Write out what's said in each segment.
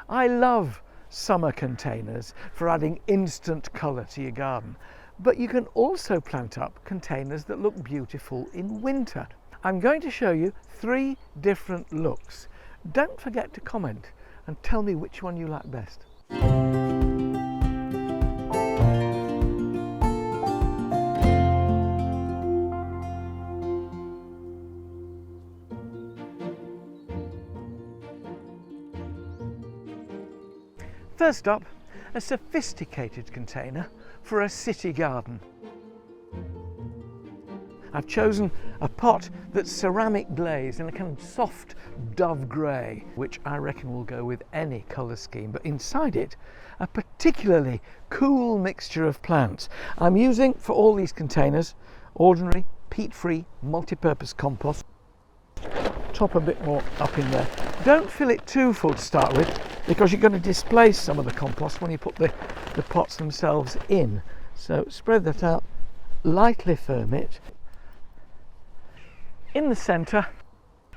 I love summer containers for adding instant colour to your garden, but you can also plant up containers that look beautiful in winter. I'm going to show you 3 different looks. Don't forget to comment and tell me which one you like best. First up, a sophisticated container for a city garden. I've chosen a pot that's ceramic glazed in a kind of soft dove grey, which I reckon will go with any colour scheme, but inside it a particularly cool mixture of plants. I'm using for all these containers ordinary peat-free multi-purpose compost. Top a bit more up in there. Don't fill it too full to start with, because you're going to displace some of the compost when you put the pots themselves in. So spread that out, lightly firm it. In the centre,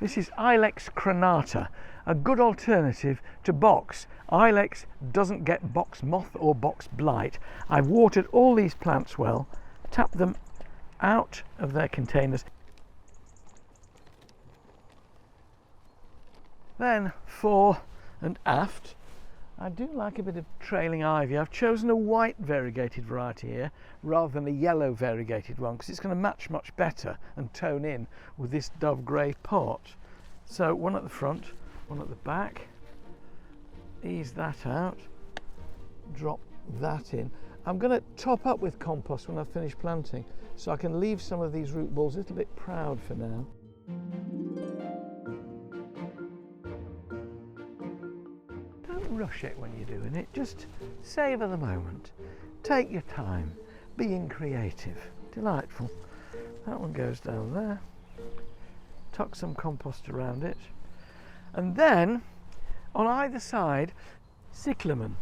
this is Ilex crenata, a good alternative to box. Ilex doesn't get box moth or box blight. I've watered all these plants well, tapped them out of their containers. Then fore and aft, I do like a bit of trailing ivy. I've chosen a white variegated variety here rather than a yellow variegated one, because it's going to match much better and tone in with this dove grey pot. So one at the front, one at the back, ease that out, drop that in. I'm going to top up with compost when I've finished planting, so I can leave some of these root balls a little bit proud for now. Rush it when you're doing it, just savour the moment, take your time, being creative, delightful. That one goes down there, tuck some compost around it, and then on either side cyclamen.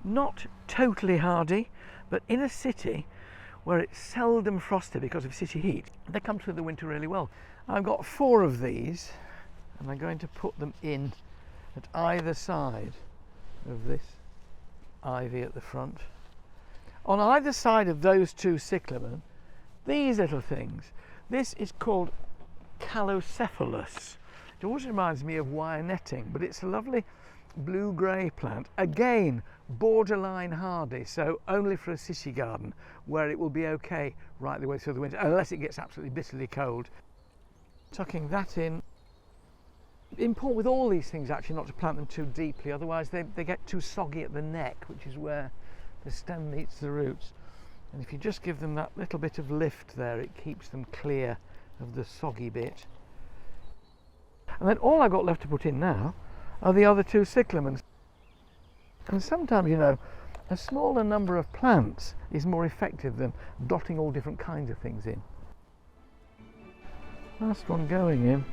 Not totally hardy, but in a city where it's seldom frosty because of city heat, they come through the winter really well. I've got 4 of these and I'm going to put them in at either side of this ivy at the front. On either side of those 2 cyclamen, these little things. This is called Callocephalus. It always reminds me of wire netting, but it's a lovely blue-grey plant. Again, borderline hardy, so only for a city garden where it will be okay right the way through the winter, unless it gets absolutely bitterly cold. Tucking that in. Important with all these things actually not to plant them too deeply, otherwise they get too soggy at the neck, which is where the stem meets the roots. And if you just give them that little bit of lift there, it keeps them clear of the soggy bit. And then all I've got left to put in now are the other 2 cyclamens. And sometimes, you know, a smaller number of plants is more effective than dotting all different kinds of things in. Last one going in,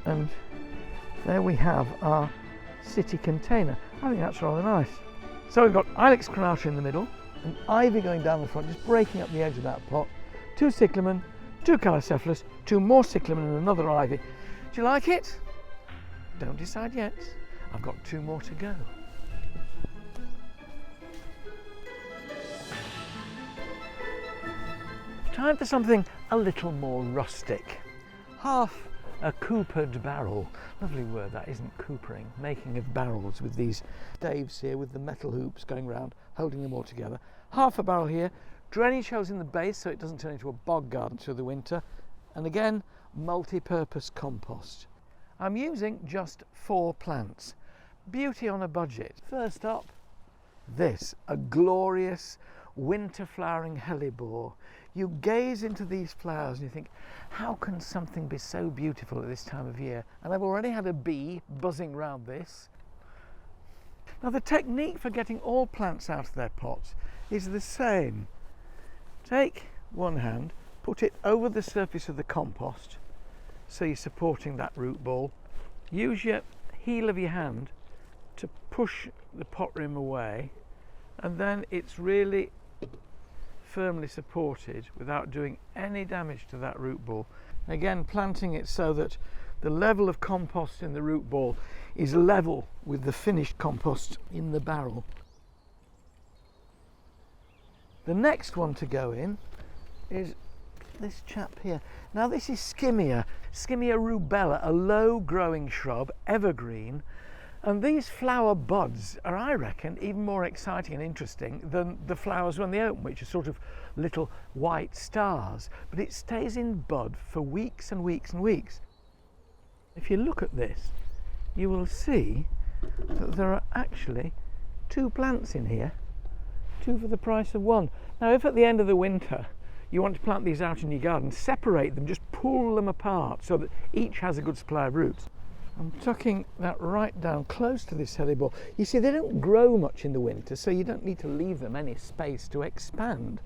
and there we have our city container. I think that's rather nice. So we've got Ilex crenata in the middle, and ivy going down the front, just breaking up the edge of that pot. 2 cyclamen, 2 Callocephalus, 2 more cyclamen and another ivy. Do you like it? Don't decide yet. I've got 2 more to go. Time for something a little more rustic. Half a coopered barrel. Lovely word that, isn't, coopering? Making of barrels with these staves here with the metal hoops going round, holding them all together. Half a barrel here. Drainage holes in the base so it doesn't turn into a bog garden through the winter. And again, multi-purpose compost. I'm using just 4 plants. Beauty on a budget. First up, this, a glorious winter flowering hellebore. You gaze into these flowers and you think, how can something be so beautiful at this time of year? And I've already had a bee buzzing around this. Now the technique for getting all plants out of their pots is the same. Take one hand, put it over the surface of the compost, so you're supporting that root ball. Use your heel of your hand to push the pot rim away, and then it's really firmly supported without doing any damage to that root ball. Again, planting it so that the level of compost in the root ball is level with the finished compost in the barrel. The next one to go in is this chap here. Now this is Skimmia rubella, a low growing shrub, evergreen, and these flower buds are, I reckon, even more exciting and interesting than the flowers when they open, which are sort of little white stars, but it stays in bud for weeks and weeks and weeks. If you look at this, you will see that there are actually 2 plants in here, 2 for the price of 1. Now if at the end of the winter you want to plant these out in your garden, separate them, just pull them apart so that each has a good supply of roots. I'm tucking that right down close to this hellebore ball. You see, they don't grow much in the winter, so you don't need to leave them any space to expand.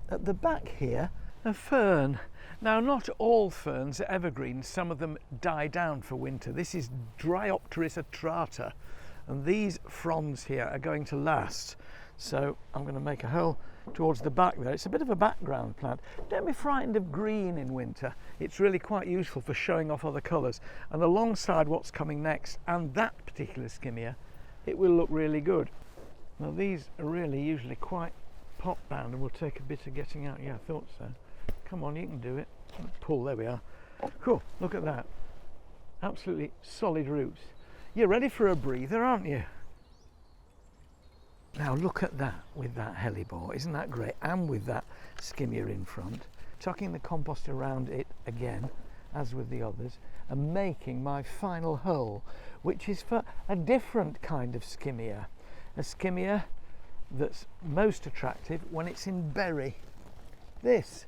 At the back here, a fern. Now, not all ferns are evergreen. Some of them die down for winter. This is Dryopteris atrata, and these fronds here are going to last. So I'm going to make a hole towards the back there. It's a bit of a background plant. Don't be frightened of green in winter. It's really quite useful for showing off other colours. And alongside what's coming next, and that particular Skimmia, it will look really good. Now these are really usually quite pot bound and will take a bit of getting out. Yeah, I thought so. Come on, you can do it. Pull, there we are. Cool, look at that. Absolutely solid roots. You're ready for a breather, aren't you? Now look at that with that hellebore, isn't that great? And with that Skimmia in front, tucking the compost around it again, as with the others, and making my final hole, which is for a different kind of Skimmia. A Skimmia that's most attractive when it's in berry. This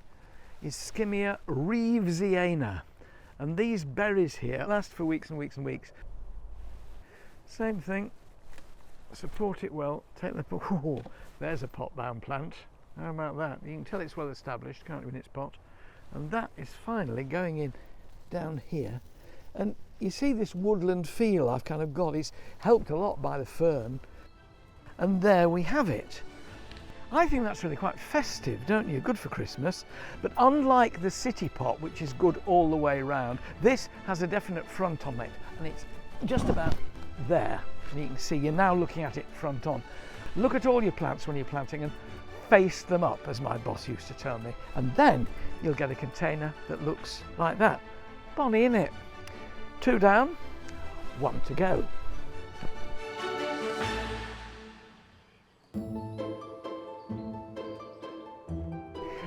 is Skimmia reevesiana, and these berries here last for weeks and weeks and weeks. Same thing. Support it well, take the, oh, there's a pot bound plant. How about that? You can tell it's well established, can't you, in its pot? And that is finally going in down here. And you see this woodland feel I've kind of got. It's helped a lot by the fern. And there we have it. I think that's really quite festive, don't you? Good for Christmas. But unlike the city pot, which is good all the way round, this has a definite front on it, and it's just about there. And you can see you're now looking at it front on. Look at all your plants when you're planting and face them up, as my boss used to tell me, and then you'll get a container that looks like that. Bonny, innit? 2 down, 1 to go.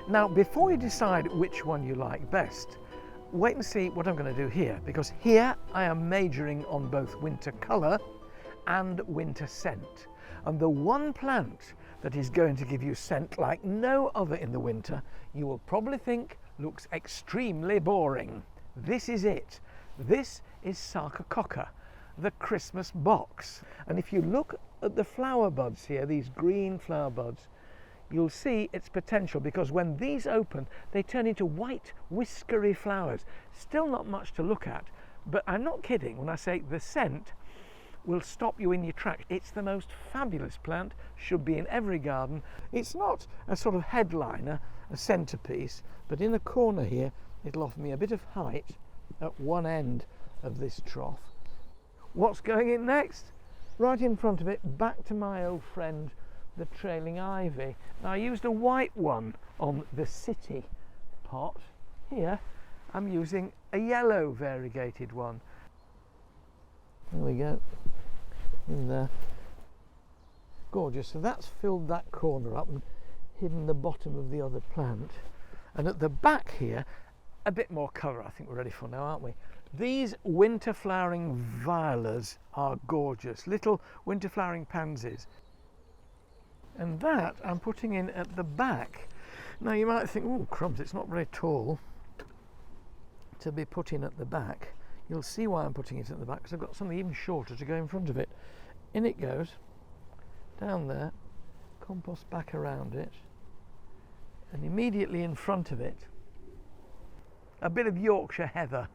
Now, before you decide which one you like best, wait and see what I'm going to do here, because here I am majoring on both winter colour and winter scent. And the one plant that is going to give you scent like no other in the winter, you will probably think looks extremely boring. This is it. This is Sarcococca, the Christmas box. And if you look at the flower buds here, these green flower buds, you'll see its potential, because when these open, they turn into white whiskery flowers. Still not much to look at, but I'm not kidding when I say the scent will stop you in your tracks. It's the most fabulous plant, should be in every garden. It's not a sort of headliner, a centerpiece, but in the corner here, it'll offer me a bit of height at one end of this trough. What's going in next? Right in front of it, back to my old friend, the trailing ivy. Now, I used a white one on the city pot. Here, I'm using a yellow variegated one. There we go. In there. Gorgeous. So that's filled that corner up and hidden the bottom of the other plant. And at the back here, a bit more colour I think we're ready for now, aren't we? These winter flowering violas are gorgeous. Little winter flowering pansies. And that I'm putting in at the back. Now you might think, oh crumbs, it's not very tall to be put in at the back. You'll see why I'm putting it at the back, because I've got something even shorter to go in front of it. In it goes, down there, compost back around it, and immediately in front of it, a bit of Yorkshire heather.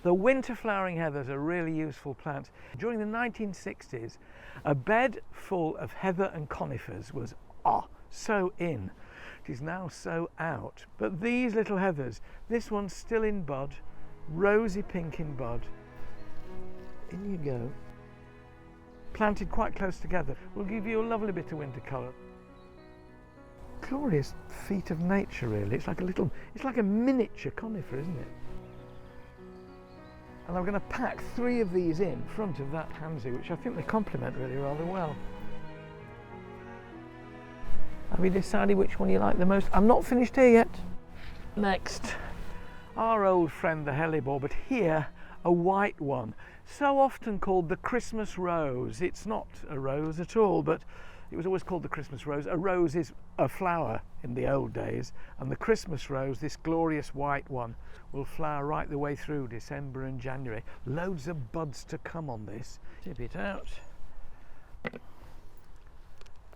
The winter flowering heathers are really useful plants. During the 1960s, a bed full of heather and conifers was so in. It is now so out. But these little heathers, this one's still in bud, rosy pink in bud. In you go. Planted quite close together will give you a lovely bit of winter colour. Glorious feat of nature, really. It's like a miniature conifer, isn't it? And I'm going to pack 3 of these in front of that pansy, which I think they complement really rather well. Have you decided which one you like the most? I'm not finished here yet. Next, our old friend the hellebore, but here a white one, so often called the Christmas rose. It's not a rose at all, but it was always called the Christmas rose. A rose is a flower in the old days, and the Christmas rose, this glorious white one, will flower right the way through December and January. Loads of buds to come on this. Tip it out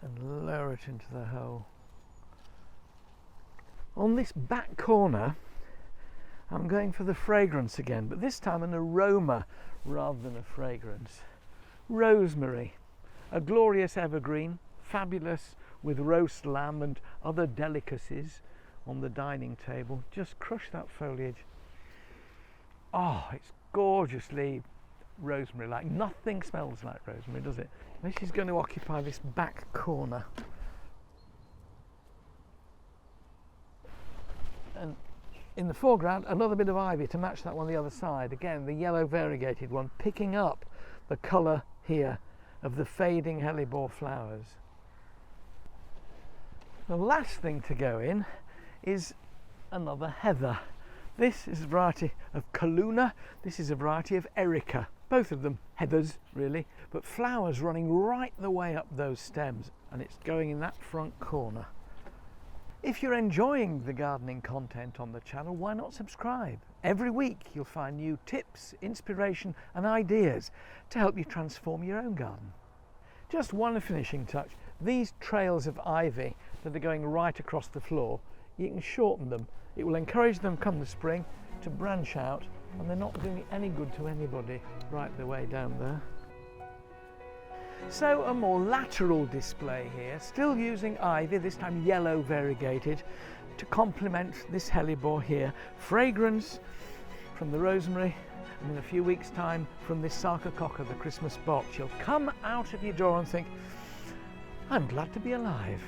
and lower it into the hole. On this back corner, I'm going for the fragrance again, but this time an aroma rather than a fragrance. Rosemary, a glorious evergreen, fabulous with roast lamb and other delicacies on the dining table. Just crush that foliage. Oh, it's gorgeously rosemary-like. Nothing smells like rosemary, does it? This is going to occupy this back corner. And in the foreground, another bit of ivy to match that one on the other side. Again, the yellow variegated one, picking up the colour here of the fading hellebore flowers. The last thing to go in is another heather. This is a variety of Kaluna, this is a variety of Erica. Both of them heathers, really, but flowers running right the way up those stems, and it's going in that front corner. If you're enjoying the gardening content on the channel, why not subscribe? Every week you'll find new tips, inspiration and ideas to help you transform your own garden. Just one finishing touch. These trails of ivy that are going right across the floor, you can shorten them. It will encourage them come the spring to branch out, and they're not doing any good to anybody right the way down there. So a more lateral display here, still using ivy, this time yellow variegated, to complement this hellebore here. Fragrance from the rosemary, and in a few weeks' time from this sarcococca, the Christmas botch. You'll come out of your door and think, I'm glad to be alive.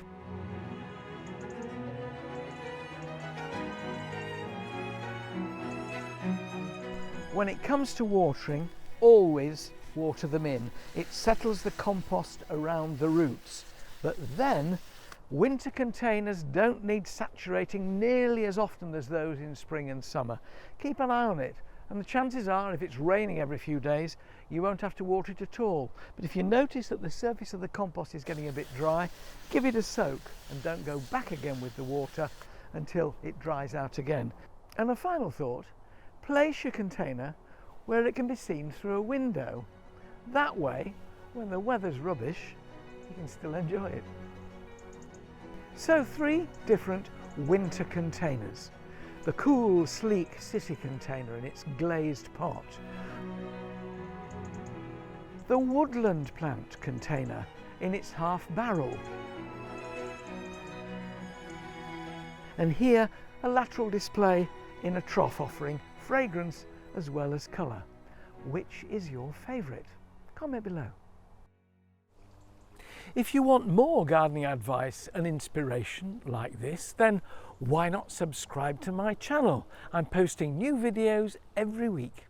When it comes to watering, always water them in. It settles the compost around the roots. But then, winter containers don't need saturating nearly as often as those in spring and summer. Keep an eye on it, and the chances are, if it's raining every few days, you won't have to water it at all. But if you notice that the surface of the compost is getting a bit dry, give it a soak and don't go back again with the water until it dries out again. And a final thought, place your container where it can be seen through a window. That way, when the weather's rubbish, you can still enjoy it. So 3 different winter containers. The cool, sleek city container in its glazed pot. The woodland plant container in its half barrel. And here, a lateral display in a trough offering fragrance as well as colour. Which is your favourite? Comment below. If you want more gardening advice and inspiration like this, then why not subscribe to my channel? I'm posting new videos every week.